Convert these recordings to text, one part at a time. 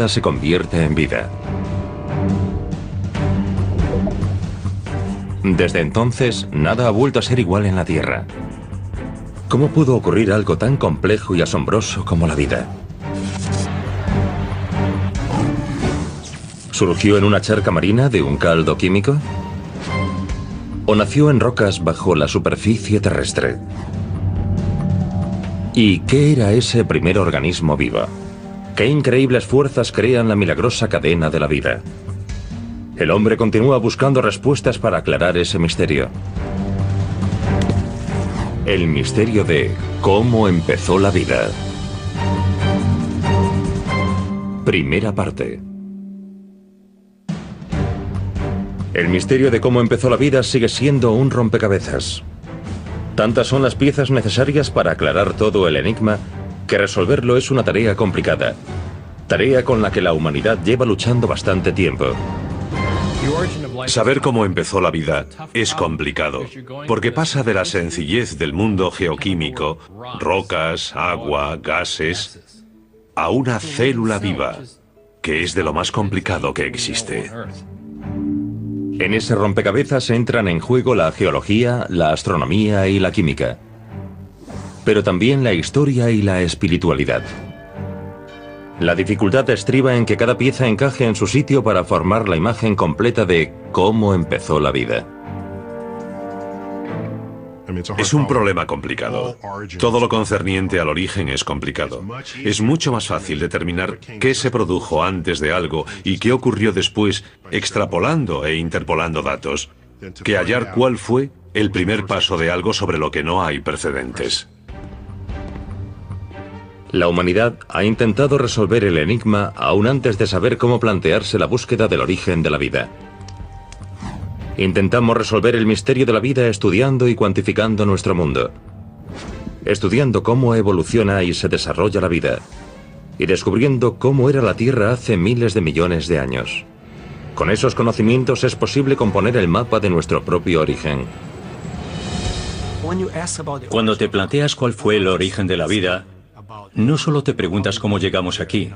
se convierte en vida. Desde entonces, nada ha vuelto a ser igual en la Tierra. ¿Cómo pudo ocurrir algo tan complejo y asombroso como la vida? ¿Surgió en una charca marina de un caldo químico? ¿O nació en rocas bajo la superficie terrestre? ¿Y qué era ese primer organismo vivo? ¿Qué increíbles fuerzas crean la milagrosa cadena de la vida? El hombre continúa buscando respuestas para aclarar ese misterio. El misterio de cómo empezó la vida. Primera parte. El misterio de cómo empezó la vida sigue siendo un rompecabezas. Tantas son las piezas necesarias para aclarar todo el enigma que resolverlo es una tarea complicada. Tarea con la que la humanidad lleva luchando bastante tiempo. Saber cómo empezó la vida es complicado, porque pasa de la sencillez del mundo geoquímico, rocas, agua, gases, a una célula viva, que es de lo más complicado que existe. En ese rompecabezas entran en juego la geología, la astronomía y la química, pero también la historia y la espiritualidad. La dificultad estriba en que cada pieza encaje en su sitio para formar la imagen completa de cómo empezó la vida. Es un problema complicado. Todo lo concerniente al origen es complicado. Es mucho más fácil determinar qué se produjo antes de algo y qué ocurrió después, extrapolando e interpolando datos, que hallar cuál fue el primer paso de algo sobre lo que no hay precedentes. La humanidad ha intentado resolver el enigma aún antes de saber cómo plantearse la búsqueda del origen de la vida. Intentamos resolver el misterio de la vida estudiando y cuantificando nuestro mundo, estudiando cómo evoluciona y se desarrolla la vida, y descubriendo cómo era la Tierra hace miles de millones de años. Con esos conocimientos es posible componer el mapa de nuestro propio origen. Cuando te planteas cuál fue el origen de la vida, no solo te preguntas cómo llegamos aquí,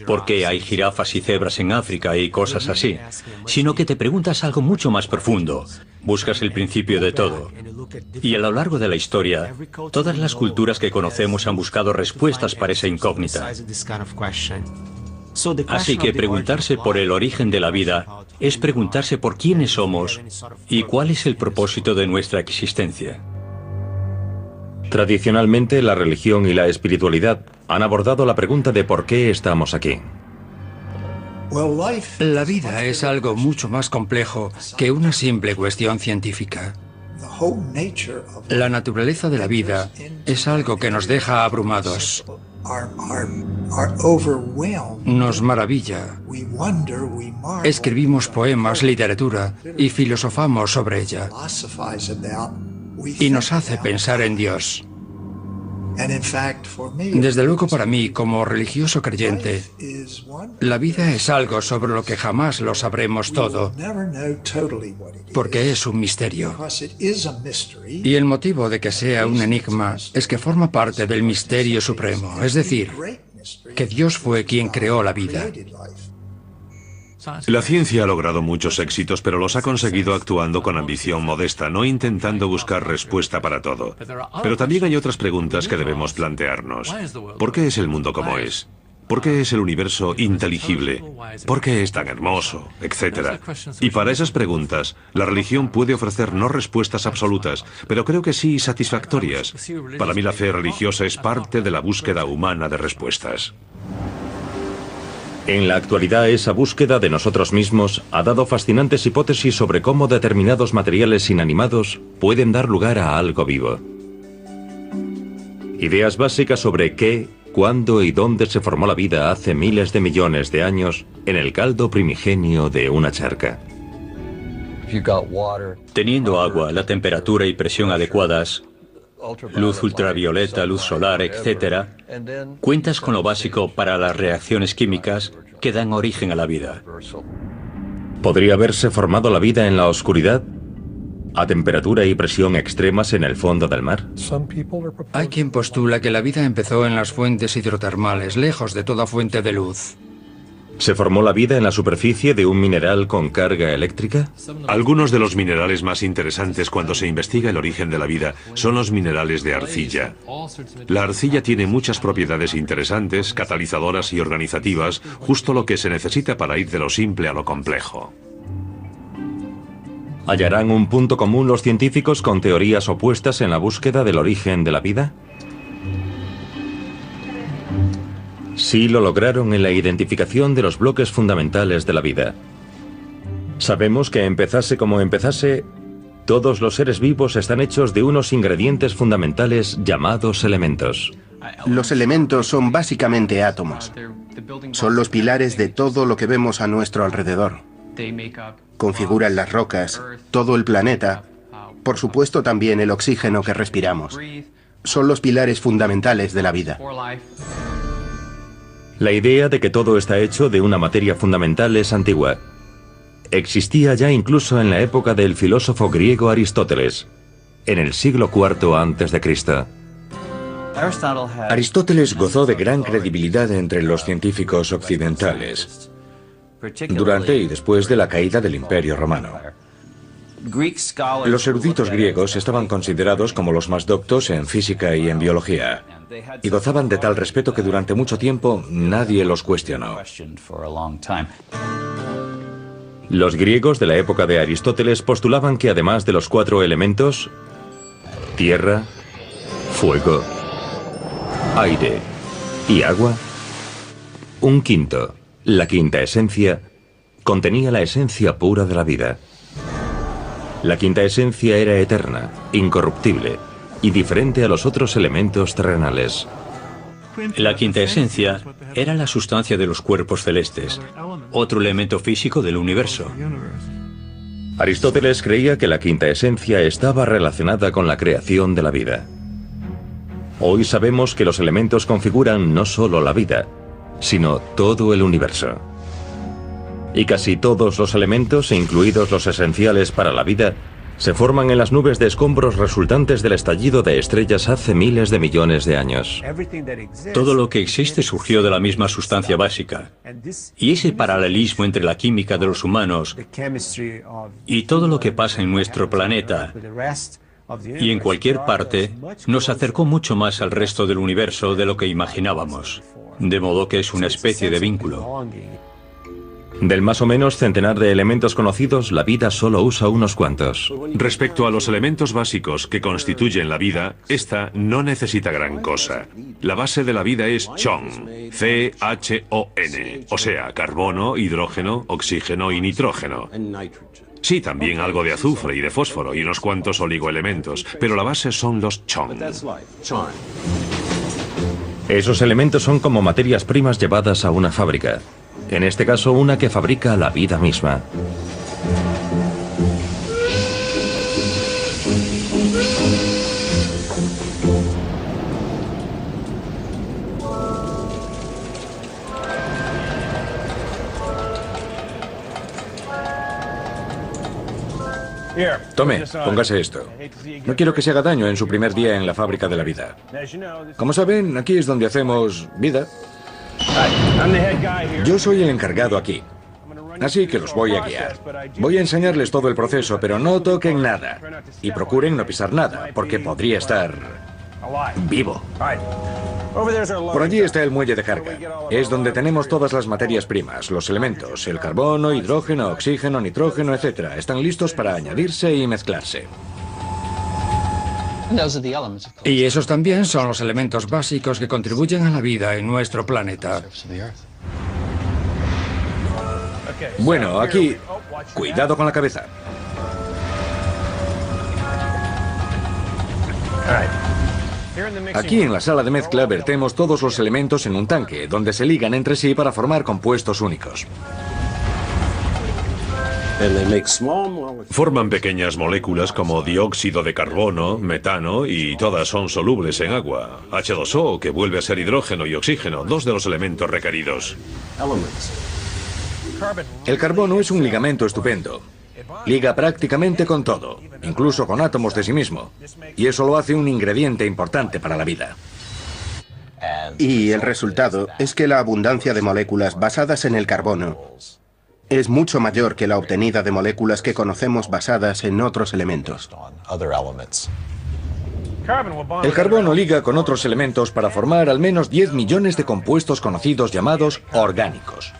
por qué hay jirafas y cebras en África y cosas así, sino que te preguntas algo mucho más profundo. Buscas el principio de todo. Y a lo largo de la historia, todas las culturas que conocemos han buscado respuestas para esa incógnita. Así que preguntarse por el origen de la vida es preguntarse por quiénes somos y cuál es el propósito de nuestra existencia. Tradicionalmente, la religión y la espiritualidad han abordado la pregunta de por qué estamos aquí. La vida es algo mucho más complejo que una simple cuestión científica. La naturaleza de la vida es algo que nos deja abrumados. Nos maravilla. Escribimos poemas, literatura y filosofamos sobre ella. Y nos hace pensar en Dios. Desde luego para mí, como religioso creyente, la vida es algo sobre lo que jamás lo sabremos todo, porque es un misterio. Y el motivo de que sea un enigma es que forma parte del misterio supremo, es decir, que Dios fue quien creó la vida. La ciencia ha logrado muchos éxitos, pero los ha conseguido actuando con ambición modesta, no intentando buscar respuesta para todo. Pero también hay otras preguntas que debemos plantearnos. ¿Por qué es el mundo como es? ¿Por qué es el universo inteligible? ¿Por qué es tan hermoso? Etcétera. Y para esas preguntas, la religión puede ofrecer no respuestas absolutas, pero creo que sí satisfactorias. Para mí la fe religiosa es parte de la búsqueda humana de respuestas. En la actualidad, esa búsqueda de nosotros mismos ha dado fascinantes hipótesis sobre cómo determinados materiales inanimados pueden dar lugar a algo vivo. Ideas básicas sobre qué, cuándo y dónde se formó la vida hace miles de millones de años en el caldo primigenio de una charca. Teniendo agua, la temperatura y presión adecuadas, luz ultravioleta, luz solar, etc., cuentas con lo básico para las reacciones químicas que dan origen a la vida. ¿Podría haberse formado la vida en la oscuridad? ¿A temperatura y presión extremas en el fondo del mar? Hay quien postula que la vida empezó en las fuentes hidrotermales, lejos de toda fuente de luz. ¿Se formó la vida en la superficie de un mineral con carga eléctrica? Algunos de los minerales más interesantes cuando se investiga el origen de la vida son los minerales de arcilla. La arcilla tiene muchas propiedades interesantes, catalizadoras y organizativas, justo lo que se necesita para ir de lo simple a lo complejo. ¿Hallarán un punto común los científicos con teorías opuestas en la búsqueda del origen de la vida? Sí lo lograron en la identificación de los bloques fundamentales de la vida. Sabemos que empezase como empezase, todos los seres vivos están hechos de unos ingredientes fundamentales llamados elementos. Los elementos son básicamente átomos. Son los pilares de todo lo que vemos a nuestro alrededor. Configuran las rocas, todo el planeta, por supuesto también el oxígeno que respiramos. Son los pilares fundamentales de la vida. La idea de que todo está hecho de una materia fundamental es antigua. Existía ya incluso en la época del filósofo griego Aristóteles, en el siglo IV a.C. Aristóteles gozó de gran credibilidad entre los científicos occidentales durante y después de la caída del Imperio Romano. Los eruditos griegos estaban considerados como los más doctos en física y en biología, y gozaban de tal respeto que durante mucho tiempo nadie los cuestionó. Los griegos de la época de Aristóteles postulaban que además de los 4 elementos, tierra, fuego, aire y agua, un quinto, la quinta esencia, contenía la esencia pura de la vida. La quinta esencia era eterna, incorruptible y diferente a los otros elementos terrenales. La quinta esencia era la sustancia de los cuerpos celestes, otro elemento físico del universo. Aristóteles creía que la quinta esencia estaba relacionada con la creación de la vida. Hoy sabemos que los elementos configuran no solo la vida, sino todo el universo. Y casi todos los elementos, incluidos los esenciales para la vida, se forman en las nubes de escombros resultantes del estallido de estrellas hace miles de millones de años. Todo lo que existe surgió de la misma sustancia básica. Y ese paralelismo entre la química de los humanos y todo lo que pasa en nuestro planeta y en cualquier parte nos acercó mucho más al resto del universo de lo que imaginábamos. De modo que es una especie de vínculo. Del más o menos centenar de elementos conocidos, la vida solo usa unos cuantos. Respecto a los elementos básicos que constituyen la vida, esta no necesita gran cosa. La base de la vida es CHON, C-H-O-N, o sea, carbono, hidrógeno, oxígeno y nitrógeno. Sí, también algo de azufre y de fósforo y unos cuantos oligoelementos, pero la base son los CHON. Esos elementos son como materias primas llevadas a una fábrica. En este caso, una que fabrica la vida misma. Tome, póngase esto. No quiero que se haga daño en su primer día en la fábrica de la vida. Como saben, aquí es donde hacemos vida. Yo soy el encargado aquí, así que los voy a guiar. Voy a enseñarles todo el proceso, pero no toquen nada. Y procuren no pisar nada, porque podría estar vivo. Por allí está el muelle de carga. Es donde tenemos todas las materias primas, los elementos, el carbono, hidrógeno, oxígeno, nitrógeno, etc. Están listos para añadirse y mezclarse. Y esos también son los elementos básicos que contribuyen a la vida en nuestro planeta. Bueno, aquí, cuidado con la cabeza. Aquí en la sala de mezcla vertemos todos los elementos en un tanque, donde se ligan entre sí para formar compuestos únicos. Forman pequeñas moléculas como dióxido de carbono, metano y todas son solubles en agua. H2O, que vuelve a ser hidrógeno y oxígeno, dos de los elementos requeridos. El carbono es un ligamento estupendo. Liga prácticamente con todo, incluso con átomos de sí mismo. Y eso lo hace un ingrediente importante para la vida. Y el resultado es que la abundancia de moléculas basadas en el carbono es mucho mayor que la obtenida de moléculas que conocemos basadas en otros elementos. El carbono liga con otros elementos para formar al menos 10 millones de compuestos conocidos llamados orgánicos.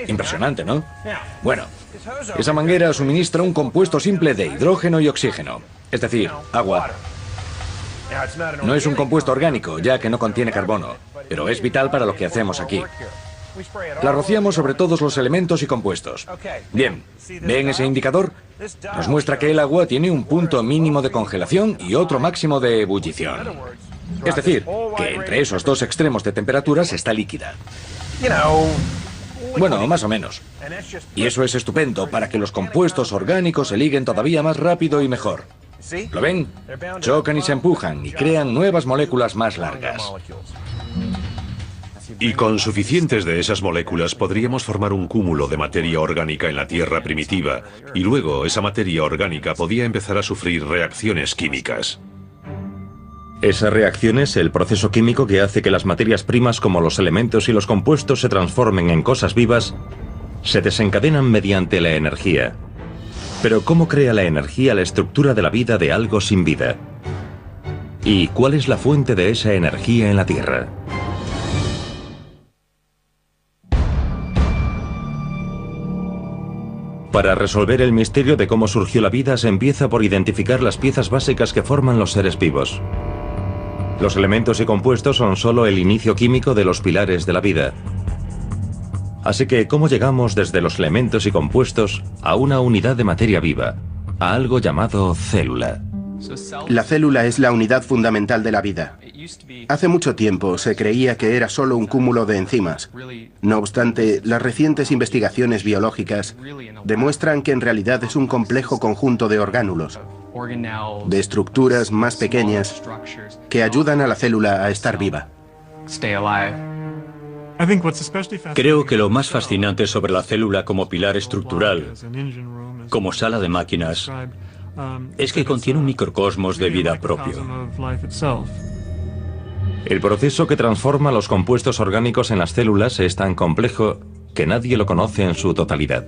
Impresionante, ¿no? Bueno, esa manguera suministra un compuesto simple de hidrógeno y oxígeno, es decir, agua. No es un compuesto orgánico, ya que no contiene carbono, pero es vital para lo que hacemos aquí. La rociamos sobre todos los elementos y compuestos. Bien, ¿ven ese indicador? Nos muestra que el agua tiene un punto mínimo de congelación y otro máximo de ebullición. Es decir, que entre esos dos extremos de temperaturas está líquida. Bueno, más o menos. Y eso es estupendo para que los compuestos orgánicos se liguen todavía más rápido y mejor. ¿Lo ven? Chocan y se empujan y crean nuevas moléculas más largas. Y con suficientes de esas moléculas podríamos formar un cúmulo de materia orgánica en la Tierra primitiva, y luego esa materia orgánica podía empezar a sufrir reacciones químicas. Esa reacción es el proceso químico que hace que las materias primas como los elementos y los compuestos se transformen en cosas vivas, se desencadenan mediante la energía. Pero ¿cómo crea la energía la estructura de la vida de algo sin vida? ¿Y cuál es la fuente de esa energía en la Tierra? Para resolver el misterio de cómo surgió la vida se empieza por identificar las piezas básicas que forman los seres vivos. Los elementos y compuestos son solo el inicio químico de los pilares de la vida. Así que, ¿cómo llegamos desde los elementos y compuestos a una unidad de materia viva, a algo llamado célula? La célula es la unidad fundamental de la vida. Hace mucho tiempo se creía que era solo un cúmulo de enzimas. No obstante, las recientes investigaciones biológicas demuestran que en realidad es un complejo conjunto de orgánulos, de estructuras más pequeñas que ayudan a la célula a estar viva. Creo que lo más fascinante sobre la célula como pilar estructural, como sala de máquinas, es que contiene un microcosmos de vida propio. El proceso que transforma los compuestos orgánicos en las células es tan complejo que nadie lo conoce en su totalidad.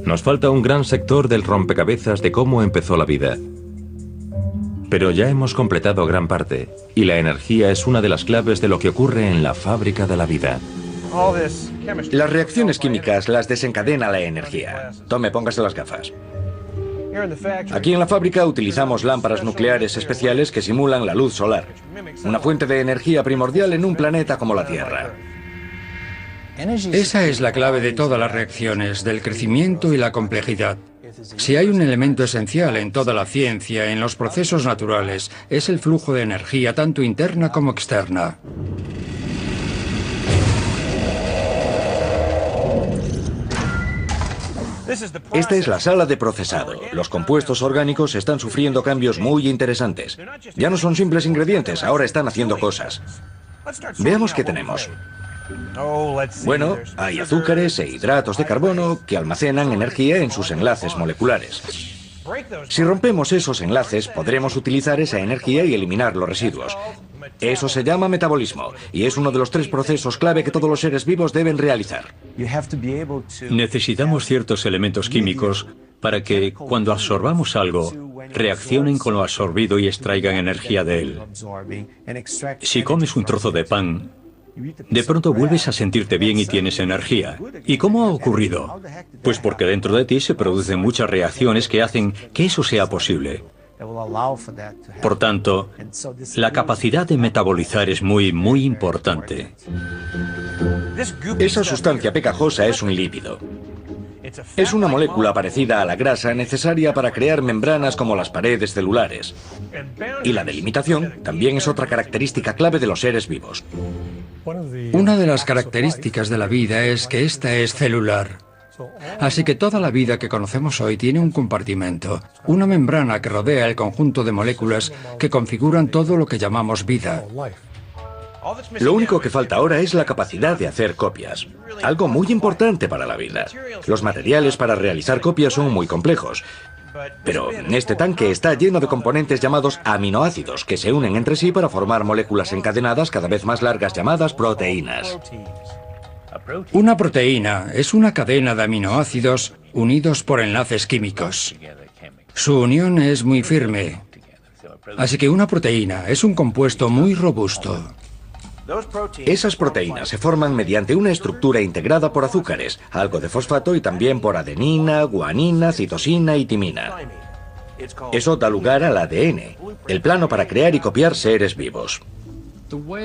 Nos falta un gran sector del rompecabezas de cómo empezó la vida. Pero ya hemos completado gran parte, y la energía es una de las claves de lo que ocurre en la fábrica de la vida. Las reacciones químicas las desencadena la energía. Tome, póngase las gafas. Aquí en la fábrica utilizamos lámparas nucleares especiales que simulan la luz solar, una fuente de energía primordial en un planeta como la Tierra. Esa es la clave de todas las reacciones, del crecimiento y la complejidad. Si hay un elemento esencial en toda la ciencia, en los procesos naturales, es el flujo de energía, tanto interna como externa. Esta es la sala de procesado. Los compuestos orgánicos están sufriendo cambios muy interesantes. Ya no son simples ingredientes, ahora están haciendo cosas. Veamos qué tenemos. Bueno, hay azúcares e hidratos de carbono que almacenan energía en sus enlaces moleculares. Si rompemos esos enlaces, podremos utilizar esa energía y eliminar los residuos. Eso se llama metabolismo, y es uno de los 3 procesos clave que todos los seres vivos deben realizar. Necesitamos ciertos elementos químicos para que, cuando absorbamos algo, reaccionen con lo absorbido y extraigan energía de él. Si comes un trozo de pan, de pronto vuelves a sentirte bien y tienes energía. ¿Y cómo ha ocurrido? Pues porque dentro de ti se producen muchas reacciones que hacen que eso sea posible. Por tanto, la capacidad de metabolizar es muy importante. Esa sustancia pegajosa es un lípido. Es una molécula parecida a la grasa necesaria para crear membranas como las paredes celulares. Y la delimitación también es otra característica clave de los seres vivos. Una de las características de la vida es que esta es celular. Así que toda la vida que conocemos hoy tiene un compartimento, una membrana que rodea el conjunto de moléculas que configuran todo lo que llamamos vida. Lo único que falta ahora es la capacidad de hacer copias, algo muy importante para la vida. Los materiales para realizar copias son muy complejos, Pero este tanque está lleno de componentes llamados aminoácidos que se unen entre sí para formar moléculas encadenadas cada vez más largas llamadas proteínas. Una proteína es una cadena de aminoácidos unidos por enlaces químicos. Su unión es muy firme. Así que una proteína es un compuesto muy robusto. Esas proteínas se forman mediante una estructura integrada por azúcares, algo de fosfato y también por adenina, guanina, citosina y timina. Eso da lugar al ADN, el plano para crear y copiar seres vivos.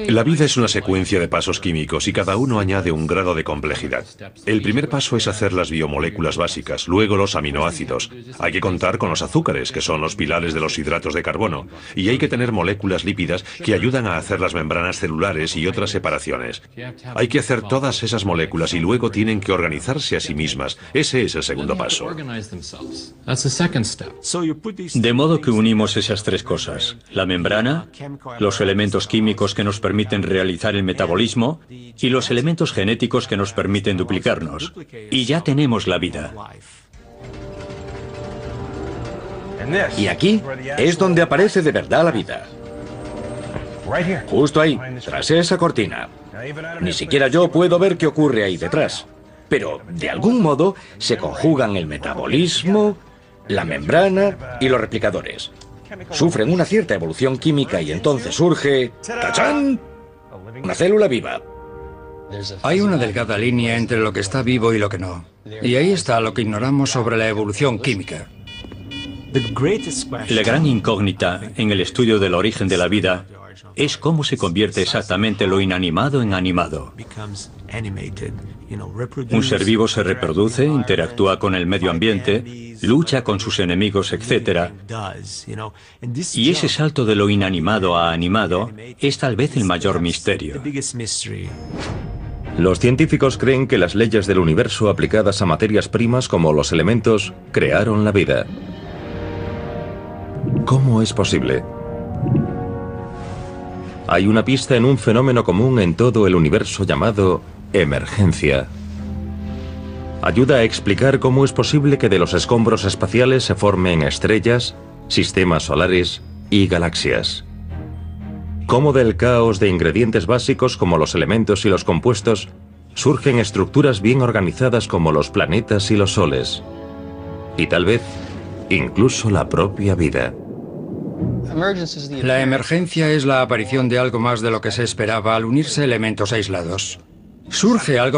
La vida es una secuencia de pasos químicos y cada uno añade un grado de complejidad. El primer paso es hacer las biomoléculas básicas, luego los aminoácidos. Hay que contar con los azúcares, que son los pilares de los hidratos de carbono, y hay que tener moléculas lípidas que ayudan a hacer las membranas celulares y otras separaciones. Hay que hacer todas esas moléculas y luego tienen que organizarse a sí mismas. Ese es el segundo paso. De modo que unimos esas tres cosas: la membrana, los elementos químicos que nos permiten realizar el metabolismo y los elementos genéticos que nos permiten duplicarnos. Y ya tenemos la vida. Y aquí es donde aparece de verdad la vida. Justo ahí, tras esa cortina. Ni siquiera yo puedo ver qué ocurre ahí detrás. Pero, de algún modo, se conjugan el metabolismo, la membrana y los replicadores. Sufren una cierta evolución química y entonces surge... ¡Tachán! Una célula viva. Hay una delgada línea entre lo que está vivo y lo que no. Y ahí está lo que ignoramos sobre la evolución química. La gran incógnita en el estudio del origen de la vida es cómo se convierte exactamente lo inanimado en animado. Un ser vivo se reproduce, interactúa con el medio ambiente, lucha con sus enemigos, etc. Y ese salto de lo inanimado a animado es tal vez el mayor misterio. Los científicos creen que las leyes del universo aplicadas a materias primas como los elementos crearon la vida. ¿Cómo es posible? Hay una pista en un fenómeno común en todo el universo llamado emergencia. Ayuda a explicar cómo es posible que de los escombros espaciales se formen estrellas, sistemas solares y galaxias. Cómo del caos de ingredientes básicos como los elementos y los compuestos surgen estructuras bien organizadas como los planetas y los soles. Y tal vez, incluso la propia vida. La emergencia es la aparición de algo más de lo que se esperaba al unirse elementos aislados. Surge algo más